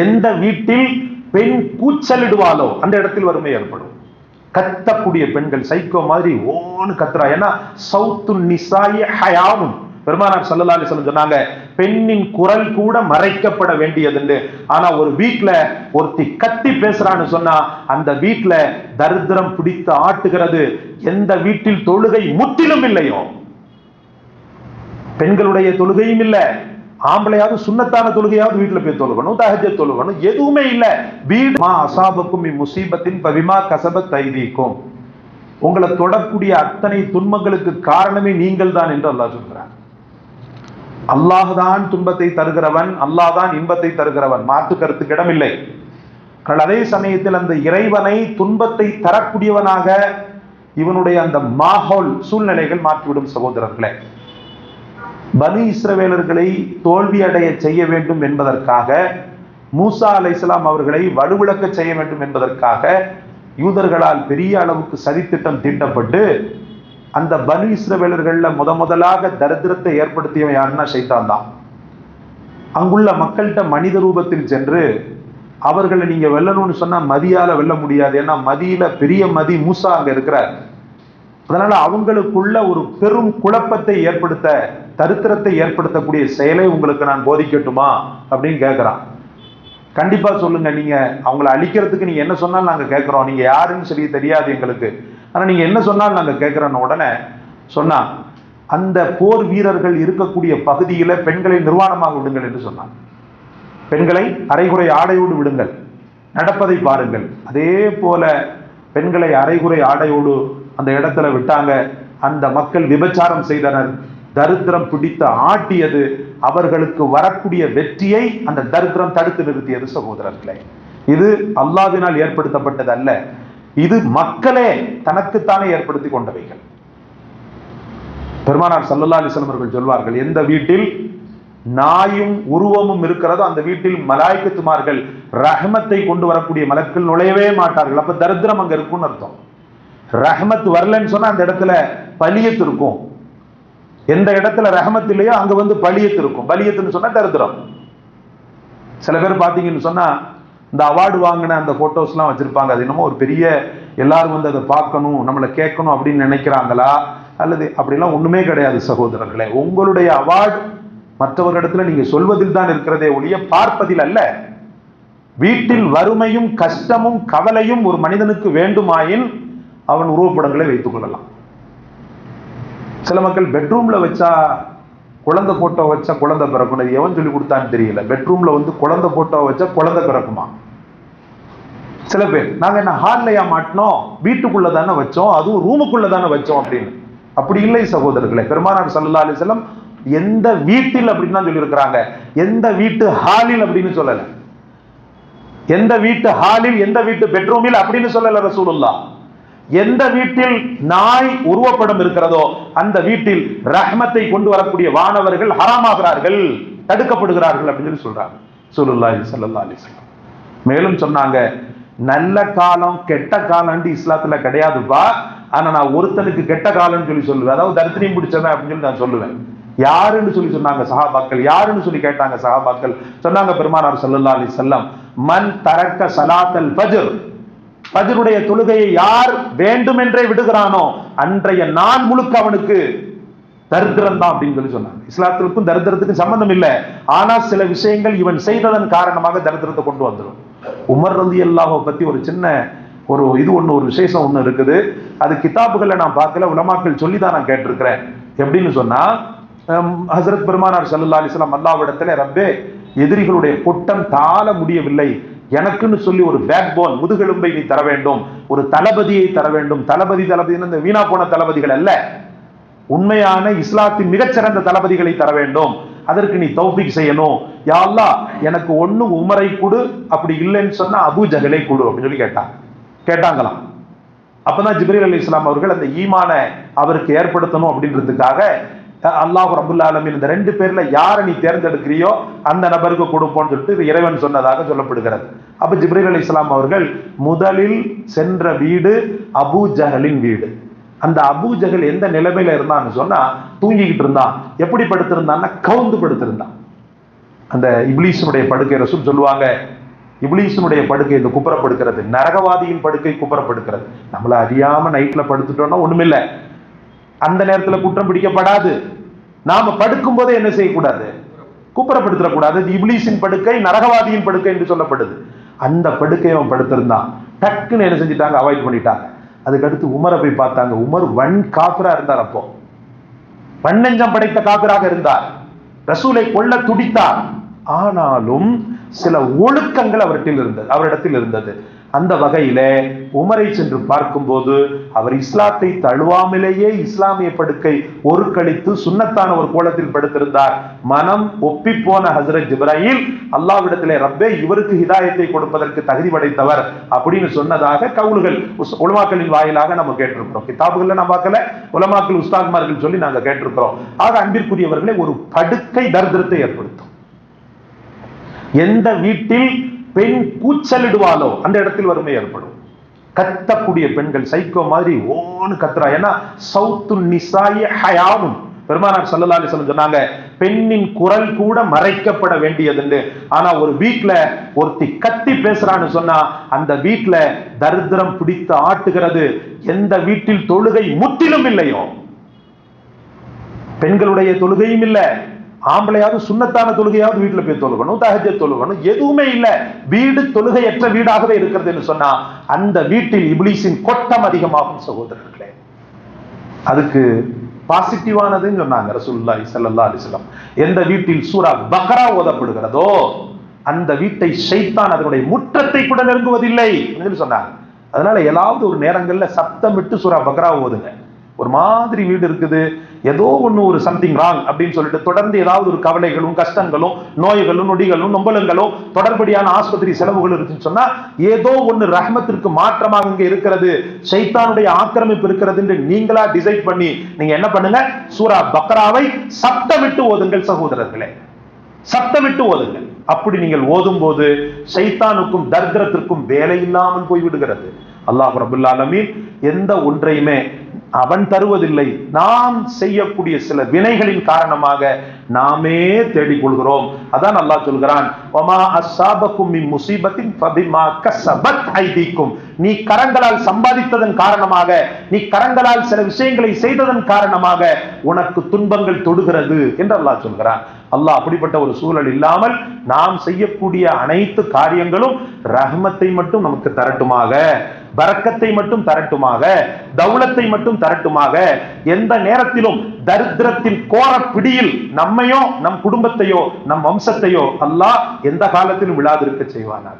எந்த வீட்டில் பெண் கூச்சலிடுவாளோ அந்த இடத்தில் வறுமை ஏற்படும். கத்தக்கூடிய பெண்கள் சைக்கோ மாதிரி ஓன்னு கத்துறா. ஏன்னா சௌத்து நிசாயி ஹயாவும் பெருமானார் ஸல்லல்லாஹு அலைஹி வஸல்லம் சொன்னாங்க, பெண்ணின் குரல் கூட மறைக்கப்பட வேண்டியது. ஆனா ஒரு வீட்டுல ஒருத்தி கத்தி பேசுறான்னு சொன்னா அந்த வீட்டுல தரித்திரம் பிடித்து ஆட்டுகிறது. எந்த வீட்டில் தொழுகை முற்றிலும் இல்லையோ, பெண்களுடைய தொழுகையும் இல்லை, ஆம்பளையாவது சுன்னத்தான தொழுகையாவது வீட்டுல போய் தொழுகணும், தஹஜ்ஜத் தொழுகணும், எதுவுமே இல்லை. வீடு மா அஸாபக்கும் முஸீபத்தின் பபிமா கஸபத் ஐதீக்கும், உங்களை தொடக்கூடிய அத்தனை துன்பங்களுக்கு காரணமே நீங்கள் தான் என்று அல்லாஹ் சொல்கிறார். அல்லாஹ் தான் துன்பத்தை தருகிறவன், அல்லாஹ் தான் இன்பத்தை தருகிறவன், மாற்று கருத்துக்கு இடமில்லை. அதே சமயத்தில் அந்த இறைவனை துன்பத்தை தரக்கூடியவனாக இவனுடைய அந்த மாஹோல் சூழ்நிலைகள் மாற்றிவிடும். சகோதரர்களே, பனி இஸ்ரவேலர்களை தோல்வி அடைய செய்ய வேண்டும் என்பதற்காக, மூசா அலைஹிஸ்ஸலாம் அவர்களை வலுவிழக்க செய்ய வேண்டும் என்பதற்காக யூதர்களால் பெரிய அளவுக்கு சதித்திட்டம் தீட்டப்பட்டு அந்த பனி இஸ்ரவேலர்கள்ல முதலாக தரித்திரத்தை ஏற்படுத்தியவன் யாருன்னா ஷைத்தான் தான். அங்குள்ள மக்கள்கிட்ட மனித ரூபத்தில் சென்று அவர்களை நீங்க வெல்லணும்னு சொன்னா மதியால வெல்ல முடியாது. ஏன்னா மதியில பெரிய மதி மூசா அங்க இருக்கிறார். அதனால அவங்களுக்குள்ள ஒரு பெரும் குழப்பத்தை ஏற்படுத்த, தரித்திரத்தை ஏற்படுத்தக்கூடிய செயலை உங்களுக்கு நான் போதிக்கட்டுமா அப்படின்னு கேட்கிறான். கண்டிப்பா சொல்லுங்க, நீங்க அவங்களை அழிக்கிறதுக்கு நீங்க என்ன சொன்னாலும் நாங்க கேட்கிறோம், நீங்க யாருன்னு சொல்லி தெரியாது எங்களுக்கு, ஆனா நீங்க என்ன சொன்னாலும் நாங்க கேட்கிறோன்னு உடனே சொன்னா, அந்த போர் வீரர்கள் இருக்கக்கூடிய பகுதியில பெண்களை நிர்வாணமாக விடுங்கள் என்று சொன்னாங்க. பெண்களை அரைகுறை ஆடையோடு விடுங்கள், நடப்பதை பாருங்கள். அதே போல பெண்களை அரைகுறை ஆடையோடு அந்த இடத்துல விட்டாங்க. அந்த மக்கள் விபச்சாரம் செய்தனர், தரித்திரம் பிடித்து ஆட்டியது. அவர்களுக்கு வரக்கூடிய வெற்றியை அந்த தரித்திரம் தடுத்து நிறுத்தியது. சகோதரர்களே, இது அல்லாஹ்வினால் ஏற்படுத்தப்பட்டது அல்ல, இது மக்களே தனக்குத்தானே ஏற்படுத்தி கொண்டவைகள். பெருமானார் ஸல்லல்லாஹு அலைஹி வஸல்லம் அவர்கள் சொல்வார்கள், எந்த வீட்டில் நாயும் உருவமும் இருக்கிறதோ அந்த வீட்டில் மலாய்க்கத்துமார்கள் ரஹ்மத்தை கொண்டு வரக்கூடிய மலக்கள் நுழையவே மாட்டார்கள். அப்ப தரித்திரம் அங்க இருக்கும்னு அர்த்தம். ரஹ்மத் வரலன்னு சொன்னா அந்த இடத்துல பலியத்து இருக்கும். எந்த இடத்துல ரஹ்மத் இல்லையோ அங்க வந்து பலியத்து இருக்கும். பலியத்துன்னு சொன்னா தரித்திரம். சில பேர் பாத்தீங்கன்னு சொன்னா இந்த அவார்டு வாங்கின அந்த போட்டோஸ் எல்லாம் வச்சிருப்பாங்க. அது என்னமோ ஒரு பெரிய, எல்லாரும் வந்து அதை பார்க்கணும், நம்மளை கேட்கணும் அப்படின்னு நினைக்கிறாங்களா, அல்லது அப்படிலாம் ஒண்ணுமே கிடையாது. சகோதரர்களே, உங்களுடைய அவார்டு மற்றவர்களிடத்துல நீங்க சொல்வதில் தான் இருக்கிறதே ஒழிய பார்ப்பதில் அல்ல. வீட்டில் வறுமையும் கஷ்டமும் கவலையும் ஒரு மனிதனுக்கு வேண்டுமாயின் அவன் உருவப்படங்களை வைத்துக் கொள்ளலாம். சில மக்கள் பெட்ரூம்ல வச்சா குழந்தை போட்டோ வச்சா குழந்தை பிறக்கும், எவன் சொல்லி கொடுத்தான்னு தெரியல. பெட்ரூம்ல வந்து குழந்தை போட்டோ வச்சா குழந்தை பிறக்குமா? சில பேர், நாங்க என்ன ஹால்லையா மாட்டினோம், வீட்டுக்குள்ள தானே வச்சோம், அதுவும் ரூமுக்குள்ள தானே வச்சோம் அப்படின்னு. அப்படி இல்லை சகோதரர்களே. பெருமானார் ஸல்லல்லாஹு அலைஹி வஸல்லம் எந்த வீட்டில் அப்படின்னு தான் சொல்லி இருக்கிறாங்க, எந்த வீட்டு ஹாலில் அப்படின்னு சொல்லல. எந்த வீட்டு ஹாலில், எந்த வீட்டு பெட்ரூமில் அப்படின்னு சொல்லல ரசூலுல்லாஹ். எந்த வீட்டில் நாய் உருவப்படம் இருக்கிறதோ அந்த வீட்டில் ரஹ்மத்தை கொண்டு வரக்கூடிய வானவர்கள் ஹராமாகிறார்கள், தடுக்கப்படுகிறார்கள் அப்படின்னு சொல்றாங்க ரசூலுல்லாஹி ஸல்லல்லாஹு அலைஹி வஸல்லம். மேலும் சொன்னாங்க, நல்ல காலம் கெட்ட காலம் இஸ்லாத்துல கிடையாதுப்பா, ஆனா நான் ஒருத்தனுக்கு கெட்ட காலம்னு சொல்லி சொல்லுவேன், அதாவது தரித்திரம் பிடிச்சவன் அப்படின்னு சொல்லி நான் சொல்லுவேன். யாருன்னு சொல்லி சொன்னாங்க சஹாபாக்கள், யாருன்னு சொல்லி கேட்டாங்க சஹாபாக்கள். சொன்னாங்க பெருமானார் ஸல்லல்லாஹு அலைஹி வஸல்லம், மன் தரக்க ஸலாத்தல் ஃபஜ்ர், ஃபஜ்ருடைய தொழுகையை யார் வேண்டுமென்றே விடுகிறானோ அன்றைய நாள் முழுக்க அவனுக்கு தரித்திரம் தான் அப்படின்னு சொல்லி சொன்னாங்க. இஸ்லாத்திற்கும் தரித்திரத்துக்கும் சம்பந்தம் இல்லை, ஆனா சில விஷயங்கள் இவன் செய்ததன் காரணமாக தரித்திரத்தை கொண்டு வந்துடும். உமர் ரலியல்லாஹு பத்தி ஒரு சின்ன ஒரு விசேஷம் ஒண்ணு இருக்குது. அது கிதாபுகள்ல நான் பார்க்கல, உலமாக்கள் சொல்லி தான் நான் கேட்டிருக்கிறேன். எப்படின்னு சொன்னா, ஹஸரத் பெருமானார் ஸல்லல்லாஹு அலைஹி வஸல்லம் அல்லாஹ்விடத்துல, ரப்பே எதிரிகளுடைய கொட்டம் தாழ முடியவில்லை, எனக்குன்னு சொல்லி ஒரு பேக் போன், முதுகெலும்பை நீ தர வேண்டும், ஒரு தளபதியை தர வேண்டும். தளபதி இந்த வீணா போன தளபதிகள் அல்ல, உண்மையான இஸ்லாத்தின் மிகச்சிறந்த தளபதிகளை தர வேண்டும், அதற்கு நீ தௌஃபீக் செய்யணும். யா அல்லாஹ், எனக்கு ஒண்ணு உமரை கொடு, அப்படி இல்லைன்னு சொன்னா அபூ ஜஹலை கொடு அப்படின்னு சொல்லி கேட்டாங்களாம். அப்பதான் ஜிப்ரீல் அலைஹிஸ்ஸலாம் அவர்கள் அந்த ஈமான அவருக்கு ஏற்படுத்தணும் அப்படின்றதுக்காக அல்லாஹ் ரப்புல் ஆலமீன் இந்த ரெண்டு பேர்ல யாரை நீ தேர்ந்தெடுக்கிறியோ அந்த நபருக்கு கொடுப்போம்னு சொல்லிட்டு இறைவன் சொன்னதாக சொல்லப்படுகிறது. அப்ப ஜிப்ரீல் அலைஹிஸ்ஸலாம் அவர்கள் முதலில் சென்ற வீடு அபூ ஜஹலின் வீடு. அந்த அபூ ஜஹல் எந்த நிலைமையில இருந்தான்னு சொன்னா, தூங்கிக்கிட்டு இருந்தான். எப்படி படுத்திருந்தான்னா கவுந்து படுத்திருந்தான். அந்த இப்லீஸினுடைய படுக்கை ரசூல் சொல்லுவாங்க, இப்லீஸினுடைய படுக்கை இந்த குப்புறப்படுக்கிறது, நரகவாதியின் படுக்கை குப்புறப்படுக்கிறது. நம்மள அறியாம நைட்ல படுத்துட்டோம்னா ஒண்ணுமில்லை, அந்த நேரத்துல குற்றம் பிடிக்கப்படாது. நாம படுக்கும் போதே என்ன செய்யக்கூடாது, குப்புறப்படுத்தக்கூடாது. இப்லீஸின் படுக்கை நரகவாதியின் படுக்கை என்று சொல்லப்படுது. அந்த படுக்கையை அவன் படுத்திருந்தான், டக்குன்னு என்ன செஞ்சுட்டாங்க, அவாய்ட் பண்ணிட்டாங்க. அதுக்கடுத்து உமரை போய் பார்த்தாங்க. உமர் வன் காபிரா இருந்தார், அப்போ வன்னெஞ்சம் படைத்த காபிராக இருந்தார், ரசூலை கொல்ல துடித்தார். ஆனாலும் சில ஒழுக்கங்கள் அவரிடத்தில் இருந்தது. அந்த வகையில உமரை சென்று பார்க்கும் போது அவர் இஸ்லாத்தை தழுவாமலேயே இஸ்லாமிய படுக்கை ஒரு கழித்து சுன்னத்தான ஒரு கோலத்தில் படுத்திருந்தார். மனம் ஒப்பி போன ஹசரத் ஜிப்ராயில் அல்லாஹ்விடத்திலே, ரப்பே இவருக்கு ஹிதாயத்தை கொடுப்பதற்கு தகுதி படைத்தவர் அப்படின்னு சொன்னதாக கவுல்கள் உலமாக்களின் வாயிலாக நம்ம கேட்டிருக்கிறோம். கிதாபுகள்ல நம்ம பார்க்கல, உலமாக்கள் உஸ்தாத்மார்கள் சொல்லி நாங்க கேட்டிருக்கிறோம். ஆக அன்பிற்குரியவர்களே, ஒரு படுக்கை தரித்திரத்தை ஏற்படுத்தும். எந்த வீட்டில் பெண் கூச்சலிடுவாளோ அந்த இடத்தில் வறுமை ஏற்படும். கத்தக்கூடிய பெண்கள் சைக்கோ மாதிரி ஓன்னு கத்துறா. ஏன்னா சௌத்து நிசாயி ஹயாவும், பெருமானார் ஸல்லல்லாஹு அலைஹி வஸல்லம் சொன்னாங்க, பெண்ணின் குரல் கூட மறைக்கப்பட வேண்டியதுன்னு. ஆனா ஒரு வீட்டுல ஒருத்தி கத்தி பேசுறான்னு சொன்னா அந்த வீட்டுல தரித்திரம் பிடித்து ஆட்டுகிறது. எந்த வீட்டில் தொழுகை முற்றிலும் இல்லையோ, பெண்களுடைய தொழுகையும் இல்லை, ஆம்பளையாவது சுன்னத்தான தொழுகையாவது வீட்டுல போய் தொழுகணும், தஹஜ்ஜத் தொழுகணும், எதுவுமே இல்லை, வீடு தொழுகையற்ற வீடாகவே இருக்கிறதுன்னு சொன்னா அந்த வீட்டில் இப்லீஸின் கொட்டம் அதிகமாகும் சகோதரர்களே. அதுக்கு பாசிட்டிவானதுன்னு சொன்னாங்க ரசூலுல்லாஹி ஸல்லல்லாஹு அலைஹி வஸல்லம். எந்த வீட்டில் சூரா பக்ரா ஓதப்படுகிறதோ அந்த வீட்டை ஷைத்தான் அதனுடைய முற்றத்தை கூட நெருங்குவதில்லை என்று சொன்னாங்க. அதனால ஏதாவது ஒரு நேரங்கள்ல சத்தமிட்டு சூரா பக்ரா ஓதுங்க. ஒரு மாதிரி வீடு இருக்குது, ஏதோ ஒண்ணு ஒரு சம்திங் ராங் அப்படின்னு சொல்லிட்டு தொடர்ந்து ஏதாவது ஒரு கவலைகளும் கஷ்டங்களும் நோய்களும் நொடிகளும் நொம்பலங்களும் தொடர்படியான ஆஸ்பத்திரி செலவுகள் இருக்குன்னு சொன்னா ஏதோ ஒண்ணு ரஹ்மத்திற்கு மாற்றமாக இங்க இருக்கிறது, ஷைத்தானுடைய ஆக்கிரமிப்பு இருக்கிறது என்று நீங்களா டிசைட் பண்ணி நீங்க என்ன பண்ணுங்க, சூரா பக்ராவை சத்தமிட்டு ஓதுங்கள் சகோதரர்களே, சத்தமிட்டு ஓதுங்கள். அப்படி நீங்கள் ஓதும் போது ஷைத்தானுக்கும் தரித்திரத்திற்கும் வேலை இல்லாமல் போய்விடுகிறது. அல்லாஹ் ரப்பல் ஆலமீன் எந்த ஒன்றையுமே அவன் தருவதில்லை, நாம் செய்யக்கூடிய சில வினைகளின் காரணமாக நாமே தேடிக்கொள்கிறோம். அதான் அல்லாஹ் சொல்கிறான், வமா அஸ்ஸாபக்கும் மின் முஸீபத்தின் ஃபபிமா கஸபத் ஐதீக்கும், நீ கரங்களால் சம்பாதித்ததன் காரணமாக, நீ கரங்களால் சில விஷயங்களை செய்ததன் காரணமாக உனக்கு துன்பங்கள் தொடுகிறது என்று அல்லாஹ் சொல்கிறான். அல்லாஹ் அப்படிப்பட்ட ஒரு சூழல் இல்லாமல் நாம் செய்யக்கூடிய அனைத்து காரியங்களும் ரஹ்மத்தை மட்டும் நமக்கு தரட்டுமாக, பரக்கத்தை மட்டும் தரட்டுமாக, தௌலத்தை மட்டும் தரட்டுமாக. எந்த நேரத்திலும் தரித்திரத்தின் கோர பிடியில் நம்மையோ நம் குடும்பத்தையோ நம் வம்சத்தையோ அல்லாஹ் எந்த காலத்திலும் விழாதிருக்க செய்வானாக.